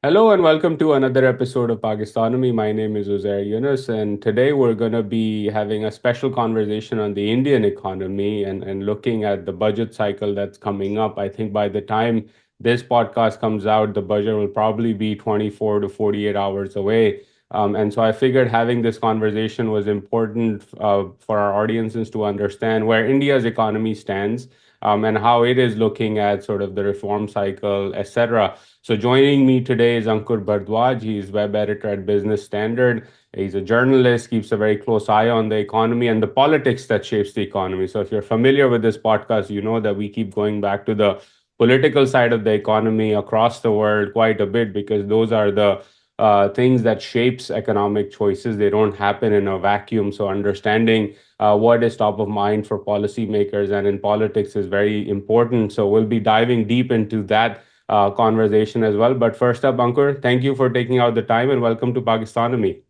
Hello and welcome to another episode of Pakistanomy. My name is Uzair, and today we're going to be having a special conversation on the Indian economy and looking at the budget cycle that's coming up. I think by the time this podcast comes out, the budget will probably be 24 to 48 hours away. And so I figured having this conversation was important for our audiences to understand where India's economy stands and how it is looking at sort of the reform cycle, etc. So joining me today is Ankur Bhardwaj. He's web editor at Business Standard. He's a journalist, keeps a very close eye on the economy and the politics that shapes the economy. So if you're familiar with this podcast, you know that we keep going back to the political side of the economy across the world quite a bit because those are the things that shapes economic choices. They don't happen in a vacuum. So understanding what is top of mind for policymakers and in politics is very important. So we'll be diving deep into that conversation as well. But first up, Ankur, thank you for taking out the time and welcome to Pakistanomy.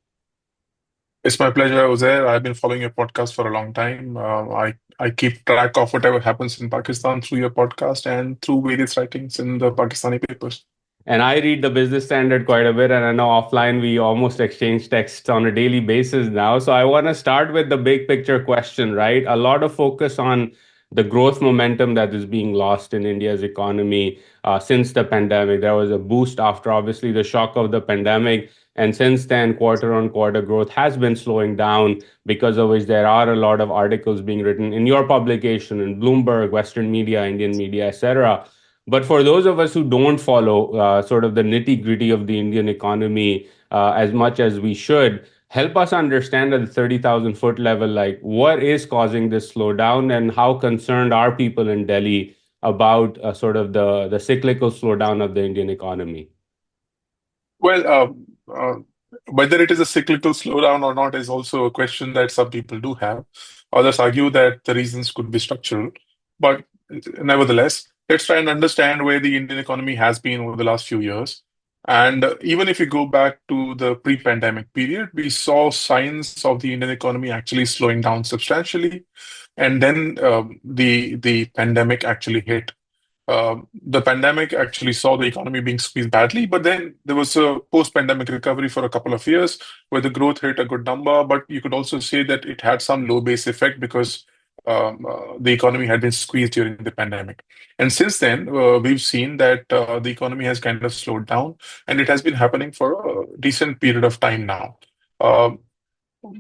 It's my pleasure, Uzair. I've been following your podcast for a long time. I keep track of whatever happens in Pakistan through your podcast and through various writings in the Pakistani papers. And I read the Business Standard quite a bit, and I know offline we almost exchange texts on a daily basis now. So I want to start with the big picture question, right? A lot of focus on the growth momentum that is being lost in India's economy since the pandemic. There was a boost after obviously the shock of the pandemic. And since then, quarter on quarter growth has been slowing down, because of which there are a lot of articles being written in your publication, in Bloomberg, Western media, Indian media, etc. But for those of us who don't follow sort of the nitty gritty of the Indian economy as much as we should, help us understand at the 30,000 foot level, like what is causing this slowdown and how concerned are people in Delhi about sort of the cyclical slowdown of the Indian economy? Well, whether it is a cyclical slowdown or not is also a question that some people do have. Others argue that the reasons could be structural. But nevertheless, let's try and understand where the Indian economy has been over the last few years. And even if you go back to the pre-pandemic period, we saw signs of the Indian economy actually slowing down substantially. And then the pandemic actually hit. The pandemic actually saw the economy being squeezed badly, but then there was a post-pandemic recovery for a couple of years where the growth hit a good number. But you could also say that it had some low base effect because the economy had been squeezed during the pandemic. And since then, we've seen that the economy has kind of slowed down, and it has been happening for a decent period of time now. Uh,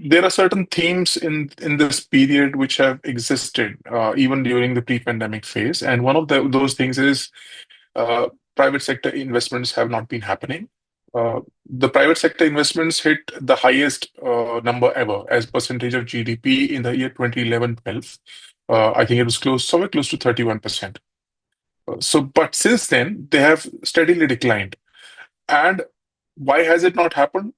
there are certain themes in this period which have existed even during the pre-pandemic phase, and one of those things is uh, private sector investments have not been happening. The private sector investments hit the highest number ever as percentage of GDP in the year 2011-12. I think it was somewhere close to 31%. But since then, they have steadily declined. And why has it not happened?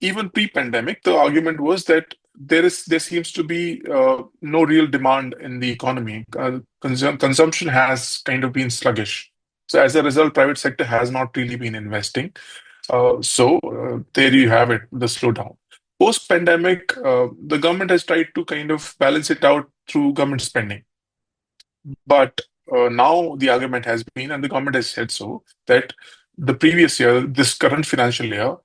Even pre-pandemic, the argument was that there seems to be no real demand in the economy. Consumption has kind of been sluggish. So as a result, private sector has not really been investing. There you have it, the slowdown. Post-pandemic, the government has tried to kind of balance it out through government spending. But now the argument has been, and the government has said so, that the previous year, this current financial year,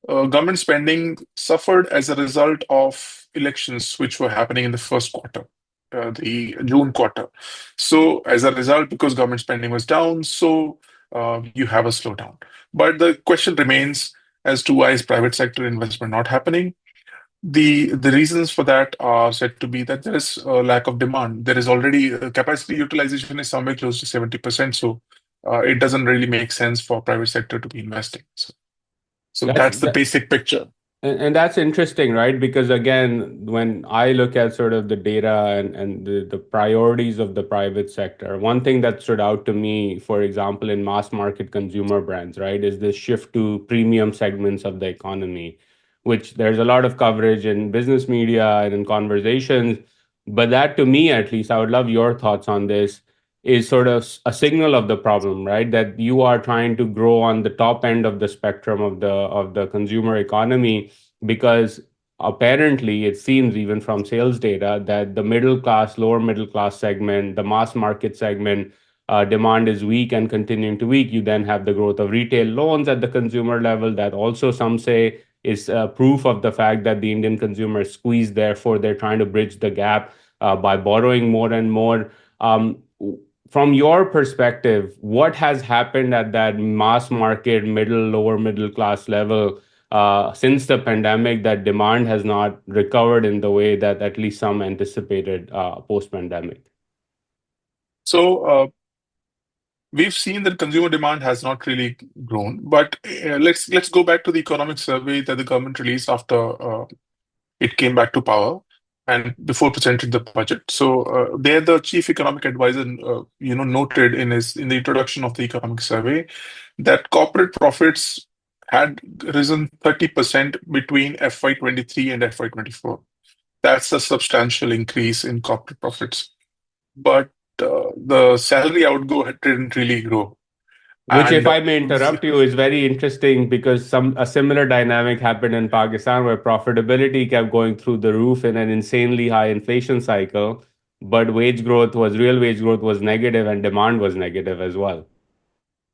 government spending suffered as a result of elections which were happening in the first quarter, the June quarter. So, as a result, because government spending was down, you have a slowdown. But the question remains as to why is private sector investment not happening? The reasons for that are said to be that there is a lack of demand. There is already capacity utilization is somewhere close to 70%. So it doesn't really make sense for private sector to be investing. So That's that's the that, basic picture. and that's interesting, right? Because again, when I look at sort of the data and the priorities of the private sector, one thing that stood out to me, for example, in mass market consumer brands, right, is this shift to premium segments of the economy, which there's a lot of coverage in business media and in conversations. But that, to me at least, I would love your thoughts on this, is sort of a signal of the problem, right? That you are trying to grow on the top end of the spectrum of the consumer economy, because apparently it seems even from sales data that the middle class, lower middle class segment, the mass market segment demand is weak and continuing to weak. You then have the growth of retail loans at the consumer level that also some say is proof of the fact that the Indian consumer is squeezed. Therefore, they're trying to bridge the gap by borrowing more and more. Um, from your perspective, what has happened at that mass market, lower middle class level since the pandemic that demand has not recovered in the way that at least some anticipated post pandemic? So we've seen that consumer demand has not really grown. But let's go back to the economic survey that the government released after it came back to power and before presenting the budget. So there, the chief economic advisor, noted in the introduction of the economic survey that corporate profits had risen 30% between FY23 and FY24. That's a substantial increase in corporate profits. But the salary outgo didn't really grow. Which, if And I may interrupt you, is very interesting because a similar dynamic happened in Pakistan where profitability kept going through the roof in an insanely high inflation cycle, but real wage growth was negative and demand was negative as well.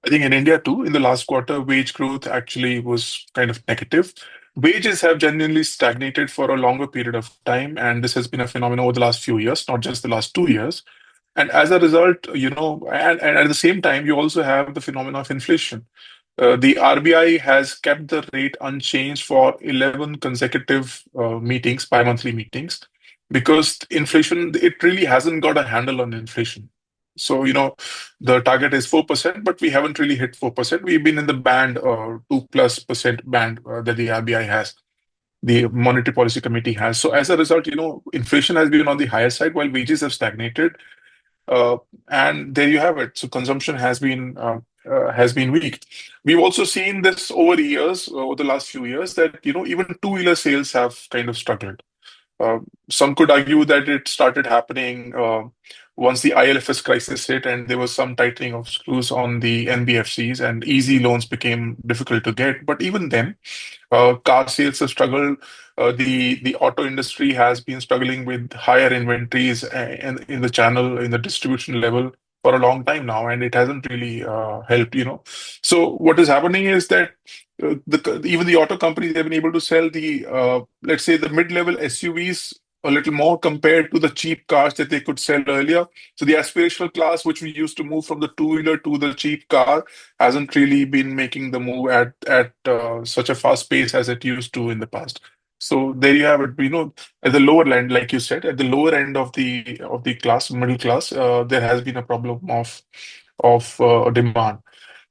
I think in India too, in the last quarter, wage growth actually was kind of negative. Wages have genuinely stagnated for a longer period of time, and this has been a phenomenon over the last few years, not just the last 2 years. And as a result, and at the same time, you also have the phenomenon of inflation. The RBI has kept the rate unchanged for 11 consecutive meetings, bi-monthly meetings, because inflation, it really hasn't got a handle on inflation. So, the target is 4%, but we haven't really hit 4%. We've been in the band, 2+% band that the RBI has, the Monetary Policy Committee has. So as a result, inflation has been on the higher side while wages have stagnated. Uh, and there you have it. So consumption has been weak. We've also seen this over the years, over the last few years, that even two-wheeler sales have kind of struggled. Uh, some could argue that it started happening once the ILFS crisis hit, and there was some tightening of screws on the NBFCs, and easy loans became difficult to get. But even then, car sales have struggled. The auto industry has been struggling with higher inventories in the channel, in the distribution level for a long time now, and it hasn't really helped. So what is happening is that even the auto companies have been able to sell the let's say the mid-level SUVs a little more compared to the cheap cars that they could sell earlier. So the aspirational class, which we used to move from the two-wheeler to the cheap car, hasn't really been making the move at such a fast pace as it used to in the past. So there you have it. At the lower end, like you said, at the lower end of the class, middle class, there has been a problem of demand.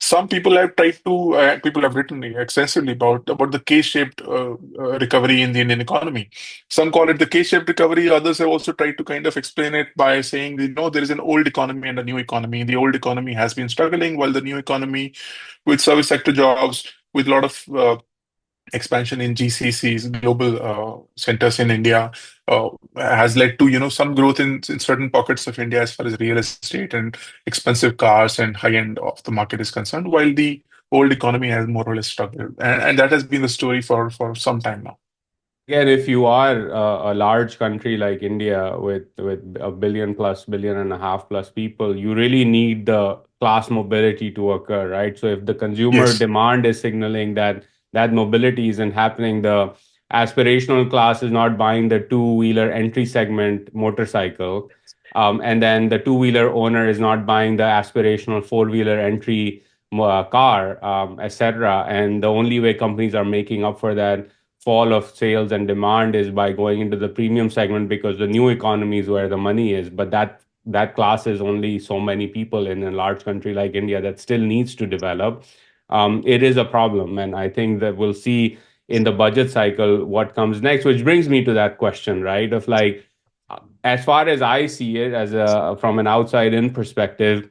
Some people have tried to, people have written extensively about the K-shaped recovery in the Indian economy. Some call it the K-shaped recovery. Others have also tried to kind of explain it by saying, there is an old economy and a new economy. The old economy has been struggling, while the new economy, with service sector jobs, with a lot of expansion in GCCs, global centers in India, has led to some growth in certain pockets of India as far as real estate and expensive cars and high end of the market is concerned, while the old economy has more or less struggled, and that has been the story for some time now. Again, if you are a large country like India with a billion and a half plus people, you really need the class mobility to occur, right? So if the consumer Yes. demand is signaling that mobility isn't happening, the aspirational class is not buying the two-wheeler entry segment motorcycle, and then the two-wheeler owner is not buying the aspirational four-wheeler entry car, etc. And the only way companies are making up for that fall of sales and demand is by going into the premium segment because the new economy is where the money is. But that class is only so many people in a large country like India that still needs to develop. It is a problem, and I think that we'll see in the budget cycle what comes next. Which brings me to that question, right? Of like, as far as I see it, as a from an outside in perspective,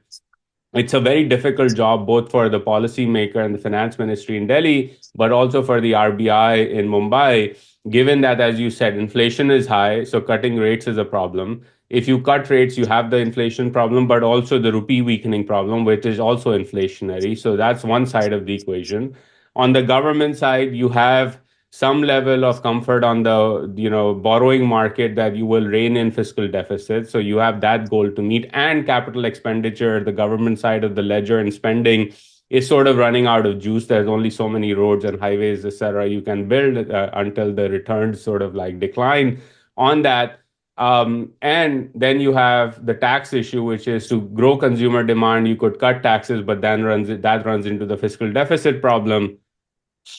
it's a very difficult job both for the policymaker and the finance ministry in Delhi, but also for the RBI in Mumbai, given that, as you said, inflation is high, so cutting rates is a problem. If you cut rates, you have the inflation problem, but also the rupee weakening problem, which is also inflationary. So that's one side of the equation. On the government side, you have some level of comfort on the borrowing market, that you will rein in fiscal deficits. So you have that goal to meet, and capital expenditure, the government side of the ledger and spending is sort of running out of juice. There's only so many roads and highways, etc., you can build until the returns sort of like decline on that. And then you have the tax issue, which is to grow consumer demand. You could cut taxes, but then that runs into the fiscal deficit problem.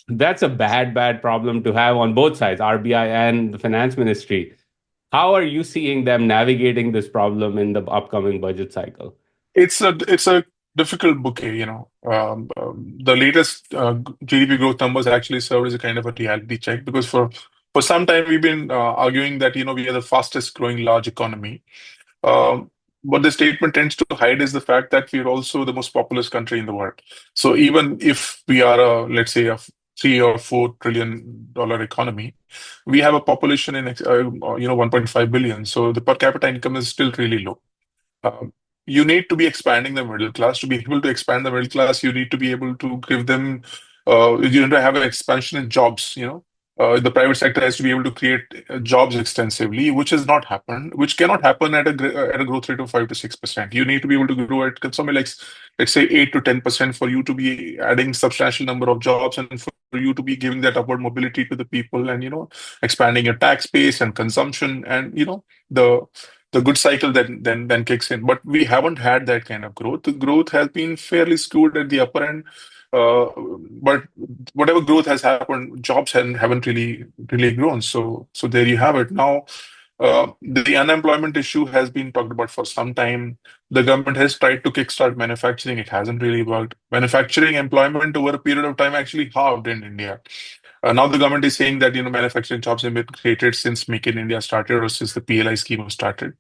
That's a bad problem to have on both sides, RBI and the finance ministry. How are you seeing them navigating this problem in the upcoming budget cycle? It's a difficult bouquet, the latest GDP growth numbers actually served as a kind of a reality check, because for some time we've been arguing that we are the fastest growing large economy. Um, what the statement tends to hide is the fact that we're also the most populous country in the world. So even if we are let's say a $3 or $4 trillion economy, we have a population in 1.5 billion. So the per capita income is still really low. Um, you need to be expanding the middle class. To be able to expand the middle class, you need to be able to give them, you need to have an expansion in jobs. The private sector has to be able to create jobs extensively, which has not happened, which cannot happen at a growth rate of 5 to 6%. You need to be able to grow at somewhere like, let's say, 8 to 10% for you to be adding substantial number of jobs, and for you to be giving that upward mobility to the people, and expanding your tax base and consumption, and the the good cycle then kicks in. But we haven't had that kind of growth. The growth has been fairly skewed at the upper end. Uh, but whatever growth has happened, jobs haven't really grown. So there you have it. Now, the unemployment issue has been talked about for some time. The government has tried to kickstart manufacturing. It hasn't really worked. Manufacturing employment over a period of time actually halved in India. Now the government is saying that manufacturing jobs have been created since Make in India started, or since the PLI scheme was started.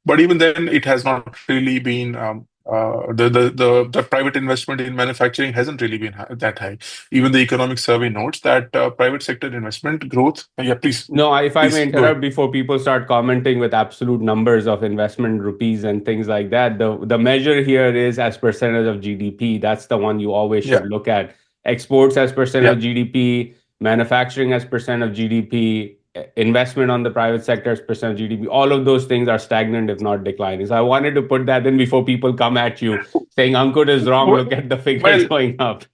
But even then, it has not really been the private investment in manufacturing hasn't really been that high. Even the economic survey notes that private sector investment growth. Yeah, No, if I may please go ahead. interrupt before people start commenting with absolute numbers of investment rupees and things like that, the measure here is as percentage of GDP. That's the one you always Yeah, should look at. Exports as percent yeah. of GDP, manufacturing as percent of GDP, investment on the private sector as percent of GDP. All of those things are stagnant, if not declining. So I wanted to put that in before people come at you saying Ankur is wrong. Look at the figures Well, going up.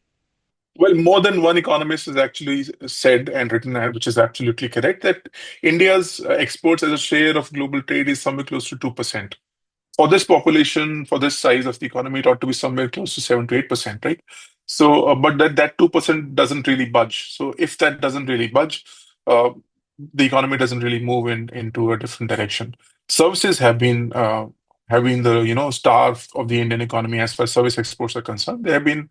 well, more than one economist has actually said and written, which is absolutely correct, that India's exports as a share of global trade is somewhere close to 2%. For this population, for this size of the economy, it ought to be somewhere close to 7 to 8%, right? So, but that 2% doesn't really budge. So, if that doesn't really budge, uh, the economy doesn't really move into a different direction. Services have been the star of the Indian economy as far as service exports are concerned. They have been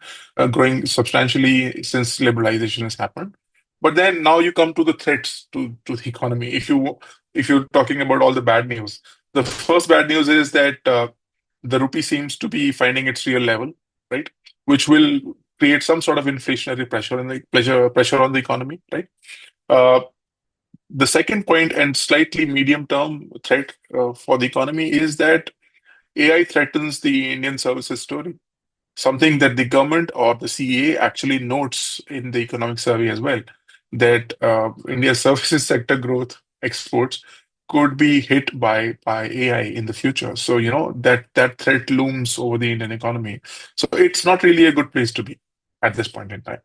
growing substantially since liberalization has happened. But then now you come to the threats to the economy. If you're talking about all the bad news, the first bad news is that the rupee seems to be finding its real level, right? Which will create some sort of inflationary pressure on the economy, right? Uh, the second point and slightly medium-term threat for the economy is that AI threatens the Indian services story, something that the government or the CA actually notes in the economic survey as well, that India's services sector growth exports could be hit by AI in the future. So, that threat looms over the Indian economy. So it's not really a good place to be at this point in time.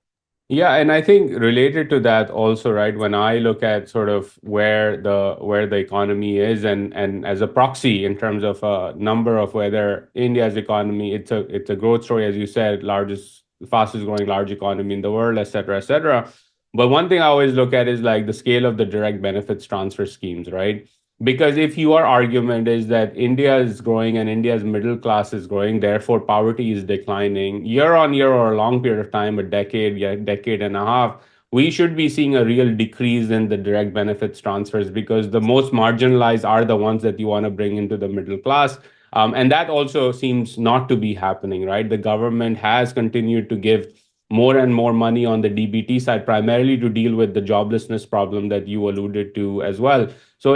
Yeah, and I think related to that also, right? When I look at sort of where the economy is, and as a proxy in terms of a number of whether India's economy, it's a growth story, as you said, largest, fastest growing large economy in the world, et cetera, et cetera. But one thing I always look at is like the scale of the direct benefits transfer schemes, right? Because if your argument is that India is growing and India's middle class is growing, therefore poverty is declining year on year or a long period of time, a decade, yeah, decade and a half, we should be seeing a real decrease in the direct benefits transfers, because the most marginalized are the ones that you want to bring into the middle class. And that also seems not to be happening, right? The government has continued to give more and more money on the DBT side, primarily to deal with the joblessness problem that you alluded to as well. So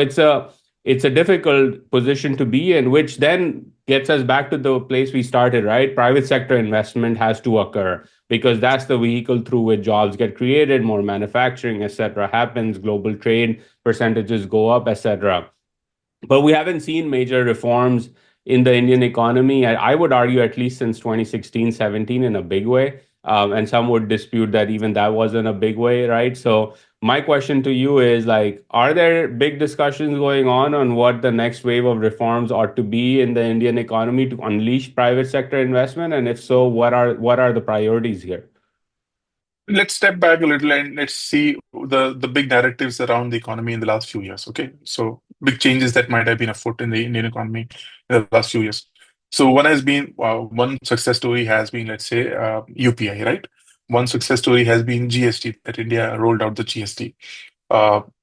it's a difficult position to be in, which then gets us back to the place we started, right? Private sector investment has to occur because that's the vehicle through which jobs get created, more manufacturing, etc., happens, global trade percentages go up, etc. But we haven't seen major reforms in the Indian economy. I would argue at least since 2016, 17 in a big way. And some would dispute that even that wasn't a big way, right? So my question to you is like, are there big discussions going on what the next wave of reforms ought to be in the Indian economy to unleash private sector investment? And if so, what are the priorities here? Let's step back a little and let's see the big narratives around the economy in the last few years. Okay, so big changes that might have been afoot in the Indian economy in the last few years. So one success story has been, let's say, UPI, right? One success story has been GST, that India rolled out the GST.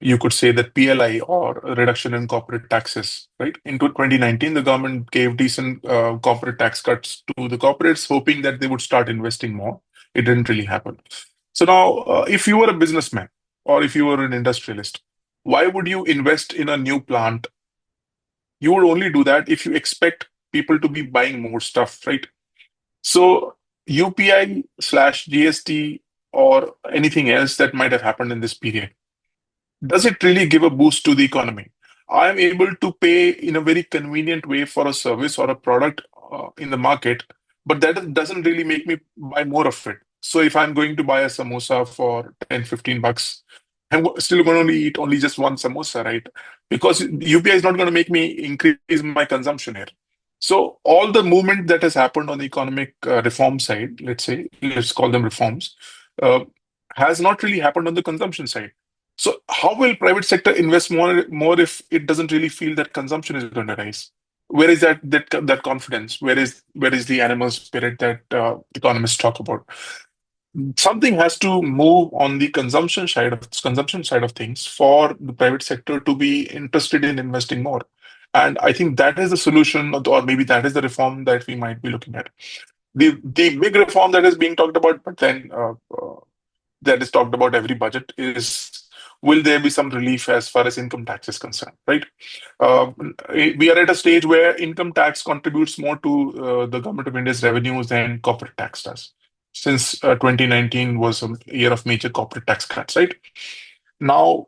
You could say that PLI, or a reduction in corporate taxes, right? Into 2019, the government gave decent corporate tax cuts to the corporates, hoping that they would start investing more. It didn't really happen. So now, if you were a businessman or if you were an industrialist, why would you invest in a new plant? You would only do that if you expect people to be buying more stuff, right? So UPI slash GST or anything else that might have happened in this period, does it really give a boost to the economy? I am able to pay in a very convenient way for a service or a product in the market, but that doesn't really make me buy more of it. So if I'm going to buy a samosa for 10, 15 bucks, I'm still going to eat only just one samosa, right? Because UPI is not going to make me increase my consumption here. So all the movement that has happened on the economic reform side, let's call them reforms, uh, has not really happened on the consumption side. So how will private sector invest more if it doesn't really feel that consumption is going to rise? Where is that confidence? Where is the animal spirit that economists talk about? Something has to move on the consumption side of things for the private sector to be interested in investing more. And I think that is the solution, or maybe that is the reform that we might be looking at. The big reform that is being talked about, but then that is talked about every budget, is will there be some relief as far as income tax is concerned, right? Uh, we are at a stage where income tax contributes more to the government of India's revenues than corporate tax does. Since 2019 was a year of major corporate tax cuts, right? Now,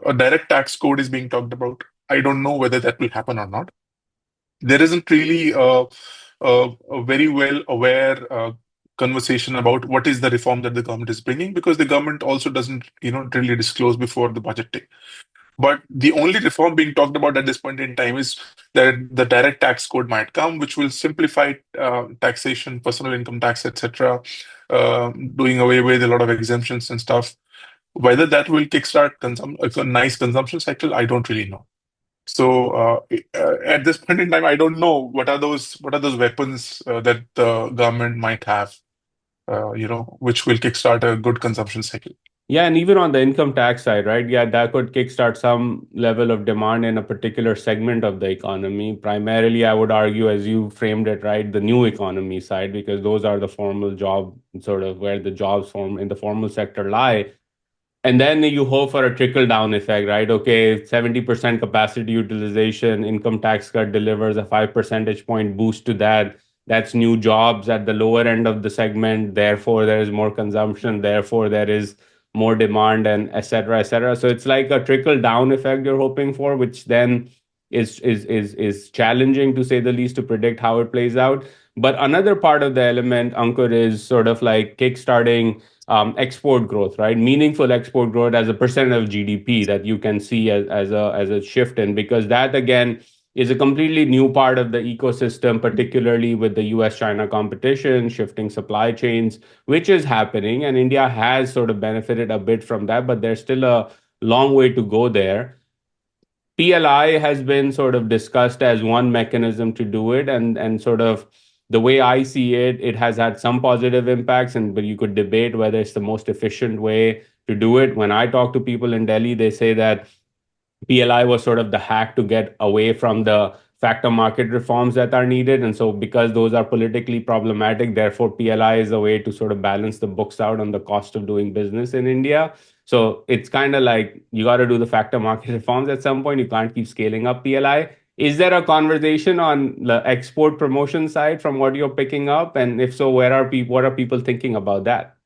a direct tax code is being talked about. I don't know whether that will happen or not. There isn't really a very well aware conversation about what is the reform that the government is bringing, because the government also doesn't, really disclose before the budget day. But the only reform being talked about at this point in time is that the direct tax code might come, which will simplify taxation, personal income tax, etc., doing away with a lot of exemptions and stuff. Whether that will kickstart a nice consumption cycle, I don't really know. So at this point in time, I don't know what are those weapons that the government might have, which will kickstart a good consumption cycle. Yeah, and even on the income tax side, right? Yeah, that could kickstart some level of demand in a particular segment of the economy. Primarily, I would argue, as you framed it, right, the new economy side, because those are the formal job, sort of where the jobs form in the formal sector lie. And then you hope for a trickle down effect, right? Okay, 70% capacity utilization, income tax cut delivers a 5 percentage point boost to that. That's new jobs at the lower end of the segment. Therefore, there is more consumption. Therefore, there is more demand, and et cetera, et cetera. So it's like a trickle down effect you're hoping for, which then is challenging, to say the least, to predict how it plays out. But another part of the element, Ankur, is sort of like kickstarting export growth, right? Meaningful export growth as a percent of GDP that you can see as a shift in, because that again is a completely new part of the ecosystem, particularly with the US China competition, shifting supply chains, which is happening. And India has sort of benefited a bit from that, but there's still a long way to go there. PLI has been sort of discussed as one mechanism to do it, and sort of the way I see it, it has had some positive impacts, and but you could debate whether it's the most efficient way to do it. When I talk to people in Delhi, they say that PLI was sort of the hack to get away from the factor market reforms that are needed. And so, because those are politically problematic, therefore, PLI is a way to sort of balance the books out on the cost of doing business in India. So, it's kind of like you got to do the factor market reforms at some point. You can't keep scaling up PLI. Is there a conversation on the export promotion side from what you're picking up? And if so, what are people thinking about that?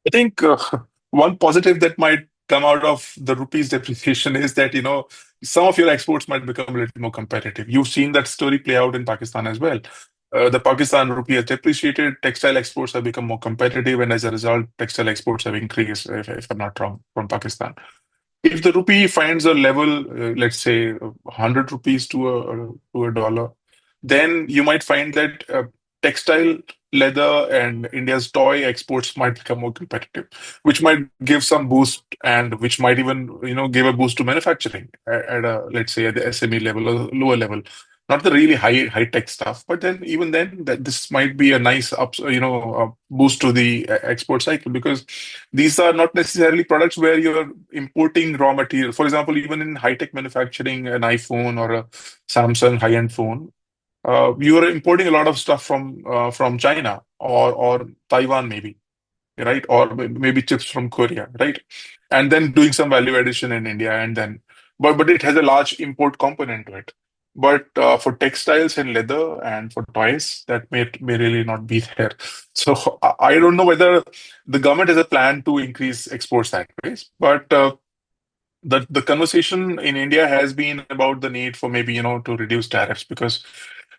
I think one positive that might come out of the rupee's depreciation is that, some of your exports might become a little more competitive. You've seen that story play out in Pakistan as well. The Pakistan rupee has depreciated, textile exports have become more competitive, and as a result, textile exports have increased, if I'm not wrong, from Pakistan. If the rupee finds a level, let's say 100 rupees to a dollar, then you might find that textile, leather, and India's toy exports might become more competitive, which might give some boost, and which might even give a boost to manufacturing at a, let's say, at the SME level or lower level. Not the really high tech stuff, but then even then, that this might be a nice boost to the export cycle, because these are not necessarily products where you're importing raw material. For example, even in high tech manufacturing, an iPhone or a Samsung high end phone, you are importing a lot of stuff from China or Taiwan, maybe, right? Or maybe chips from Korea, right? And then doing some value addition in India, and then, but it has a large import component to it. But for textiles and leather and for toys, that may really not be there. So I don't know whether the government has a plan to increase exports that ways, but the conversation in India has been about the need for maybe to reduce tariffs, because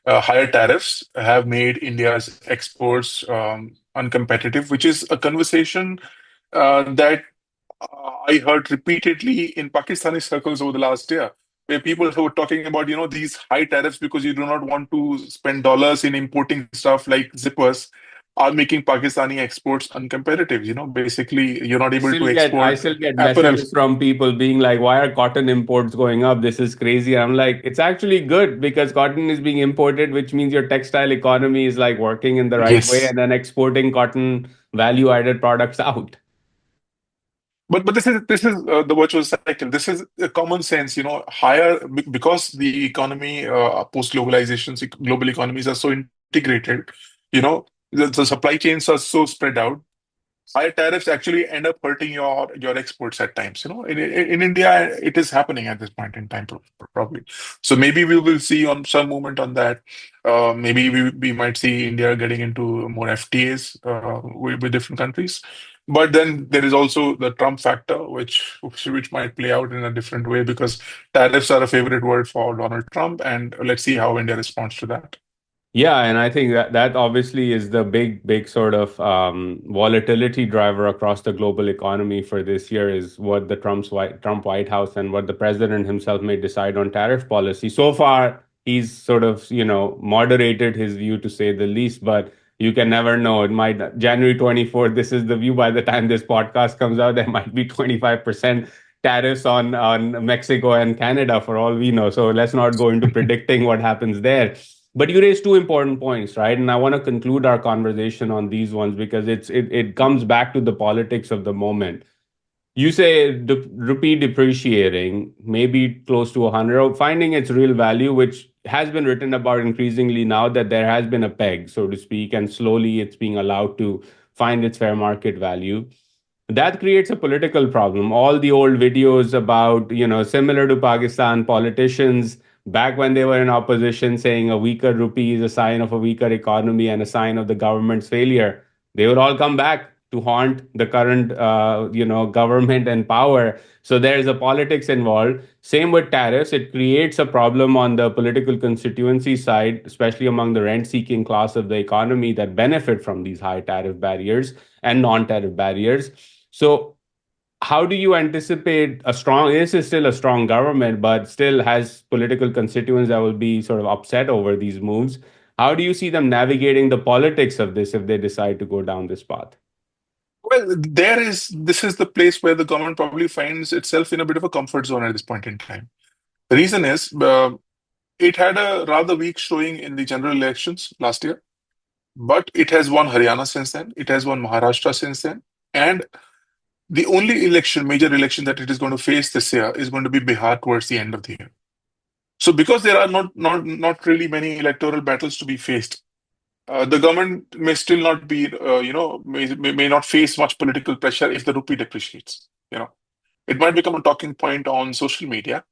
higher tariffs have made India's exports uncompetitive, which is a conversation that I heard repeatedly in Pakistani circles over the last year, where people who were talking about, these high tariffs because you do not want to spend dollars in importing stuff like zippers, are making Pakistani exports uncompetitive. Basically, you're not able to I export still get apparel. messages from people being like, "Why are cotton imports going up? This is crazy." I'm like, "It's actually good because cotton is being imported, which means your textile economy is like working in the right way, Yes. and then exporting cotton value added products out." But this is the virtual cycle. This is a common sense, higher because the economy post globalization, global economies are so integrated. The supply chains are so spread out. Higher tariffs actually end up hurting your exports at times. In India, it is happening at this point in time, probably. So maybe we will see on some movement on that. Maybe we might see India getting into more FTAs with different countries. But then there is also the Trump factor, which might play out in a different way, because tariffs are a favorite word for Donald Trump, and let's see how India responds to that. Yeah, and I think that obviously is the big sort of volatility driver across the global economy for this year is what the Trump White House and what the president himself may decide on tariff policy. So far, he's sort of moderated his view to say the least, but you can never know. It might January 24th. This is the view. By the time this podcast comes out, there might be 25% tariffs on Mexico and Canada for all we know. So let's not go into predicting what happens there. But you raised two important points, right? And I want to conclude our conversation on these ones because it comes back to the politics of the moment. You say the rupee depreciating, maybe close to 100, or finding its real value, which has been written about increasingly now that there has been a peg, so to speak, and slowly it's being allowed to find its fair market value. That creates a political problem. All the old videos about, similar to Pakistan, politicians back when they were in opposition saying a weaker rupee is a sign of a weaker economy and a sign of the government's failure, they would all come back to haunt the current, government and power. So there's a politics involved. Same with tariffs. It creates a problem on the political constituency side, especially among the rent-seeking class of the economy that benefit from these high tariff barriers and non-tariff barriers. So how do you anticipate this is still a strong government, but still has political constituents that will be sort of upset over these moves. How do you see them navigating the politics of this if they decide to go down this path? Well, this is the place where the government probably finds itself in a bit of a comfort zone at this point in time. The reason is it had a rather weak showing in the general elections last year, but it has won Haryana since then. It has won Maharashtra since then. And the only major election that it is going to face this year is going to be Bihar towards the end of the year. So because there are not really many electoral battles to be faced, the government may still not be, may not face much political pressure if the rupee depreciates. It might become a talking point on social media,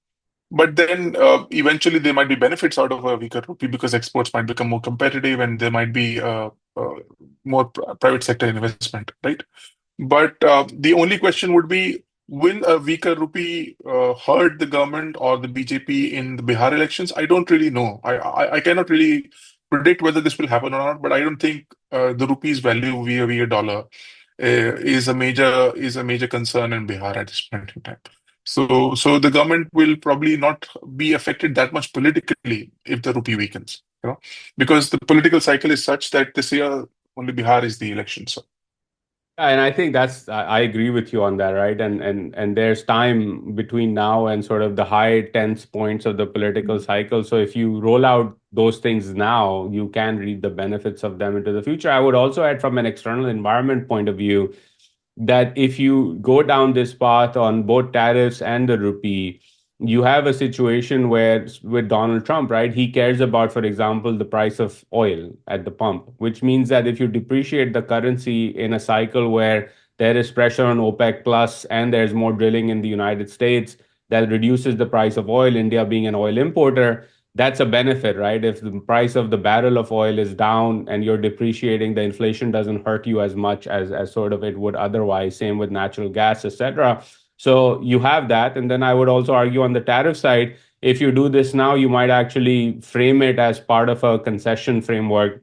but then eventually there might be benefits out of a weaker rupee because exports might become more competitive and there might be uh, more private sector investment, right? But the only question would be, will a weaker rupee hurt the government or the BJP in the Bihar elections? I don't really know. I cannot really predict whether this will happen or not, but I don't think the rupee's value via dollar is a major concern in Bihar at this point in time. So the government will probably not be affected that much politically if the rupee weakens, because the political cycle is such that this year only Bihar is the election. So. And I think I agree with you on that, right? And there's time between now and sort of the high tense points of the political cycle. So if you roll out those things now, you can reap the benefits of them into the future. I would also add from an external environment point of view that if you go down this path on both tariffs and the rupee, you have a situation where with Donald Trump, right, he cares about, for example, the price of oil at the pump, which means that if you depreciate the currency in a cycle where there is pressure on OPEC plus and there's more drilling in the United States, that reduces the price of oil, India being an oil importer, that's a benefit, right? If the price of the barrel of oil is down and you're depreciating, the inflation doesn't hurt you as much as sort of it would otherwise. Same with natural gas, etc. So you have that. And then I would also argue on the tariff side, if you do this now, you might actually frame it as part of a concession framework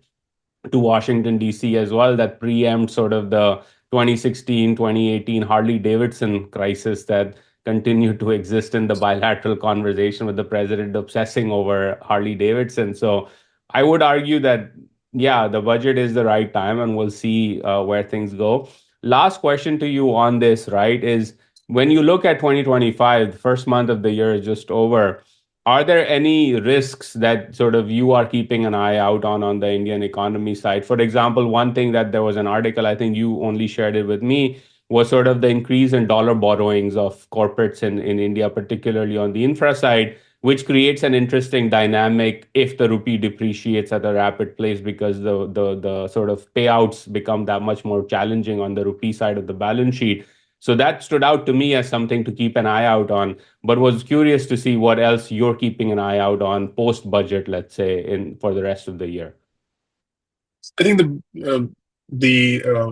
to Washington, D.C. as well, that preempts sort of the 2016, 2018 Harley Davidson crisis that continued to exist in the bilateral conversation with the president obsessing over Harley Davidson. So I would argue that, yeah, the budget is the right time and we'll see where things go. Last question to you on this, right, is when you look at 2025, the first month of the year is just over. Are there any risks that sort of you are keeping an eye out on the Indian economy side? For example, one thing that there was an article, I think you only shared it with me, was sort of the increase in dollar borrowings of corporates in India, particularly on the infra side, which creates an interesting dynamic if the rupee depreciates at a rapid pace because the sort of payouts become that much more challenging on the rupee side of the balance sheet. So that stood out to me as something to keep an eye out on, but was curious to see what else you're keeping an eye out on post budget, let's say, in for the rest of the year. I think the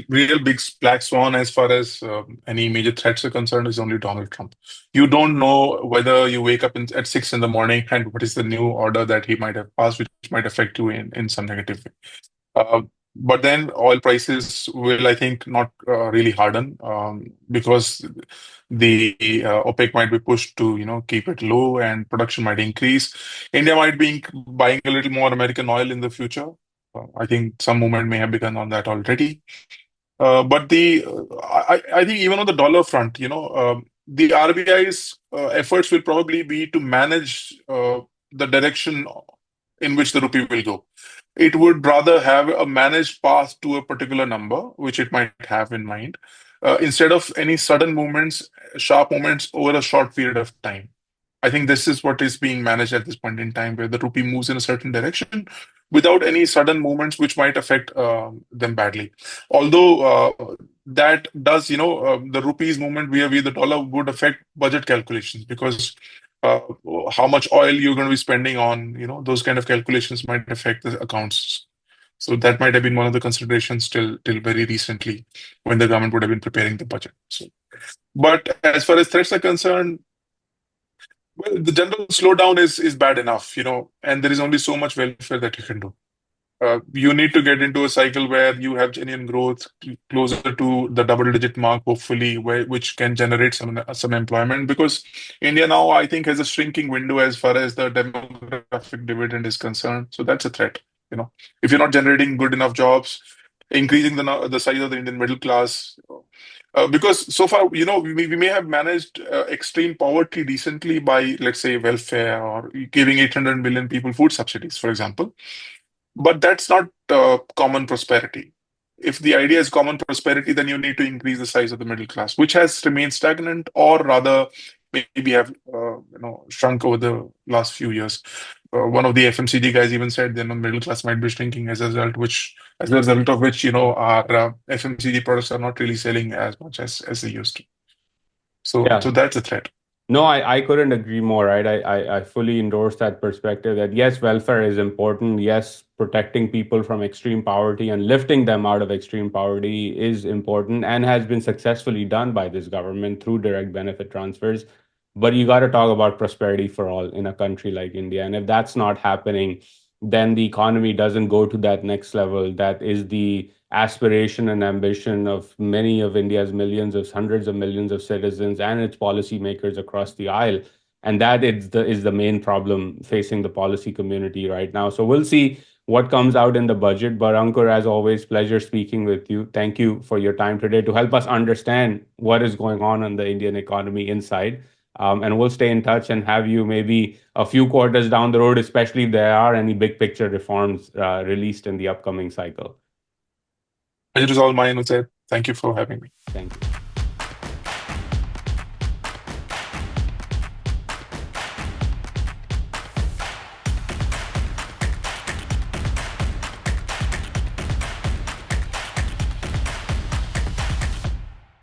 real big black swan as far as any major threats are concerned is only Donald Trump. You don't know whether you wake up at 6 in the morning and what is the new order that he might have passed, which might affect you in some negative way. Uh, but then oil prices will, I think, not really harden because the OPEC might be pushed to, keep it low and production might increase. India might be buying a little more American oil in the future. I think some movement may have begun on that already. But I think even on the dollar front, the RBI's efforts will probably be to manage the direction in which the rupee will go. It would rather have a managed path to a particular number, which it might have in mind, instead of any sudden movements, sharp movements over a short period of time. I think this is what is being managed at this point in time, where the rupee moves in a certain direction without any sudden movements which might affect them badly. Although that does, the rupee's movement via the dollar would affect budget calculations because uh, how much oil you're going to be spending on, those kind of calculations might affect the accounts. So that might have been one of the considerations till very recently when the government would have been preparing the budget. So, but as far as threats are concerned, well, the general slowdown is bad enough, and there is only so much welfare that you can do. You need to get into a cycle where you have genuine growth closer to the double-digit mark, hopefully, which can generate some employment. Because India now, I think, has a shrinking window as far as the demographic dividend is concerned. So that's a threat. If you're not generating good enough jobs, increasing the size of the Indian middle class. Because so far, we may have managed extreme poverty decently by, let's say, welfare or giving 800 million people food subsidies, for example. But that's not common prosperity. If the idea is common prosperity, then you need to increase the size of the middle class, which has remained stagnant or rather maybe have shrunk over the last few years. One of the FMCG guys even said middle class might be shrinking as a result of which our FMCG products are not really selling as much as they used to. So Yeah. that's a threat. No, I couldn't agree more, right? I fully endorse that perspective that yes, welfare is important. Yes, protecting people from extreme poverty and lifting them out of extreme poverty is important and has been successfully done by this government through direct benefit transfers. But you got to talk about prosperity for all in a country like India. And if that's not happening, then the economy doesn't go to that next level. That is the aspiration and ambition of many of India's millions of hundreds of millions of citizens and its policymakers across the aisle. And that is the main problem facing the policy community right now. So we'll see what comes out in the budget. But Ankur, as always, pleasure speaking with you. Thank you for your time today to help us understand what is going on in the Indian economy inside. And we'll stay in touch and have you maybe a few quarters down the road, especially if there are any big picture reforms released in the upcoming cycle. It is all mine, Uzair. Thank you for having me. Thank you.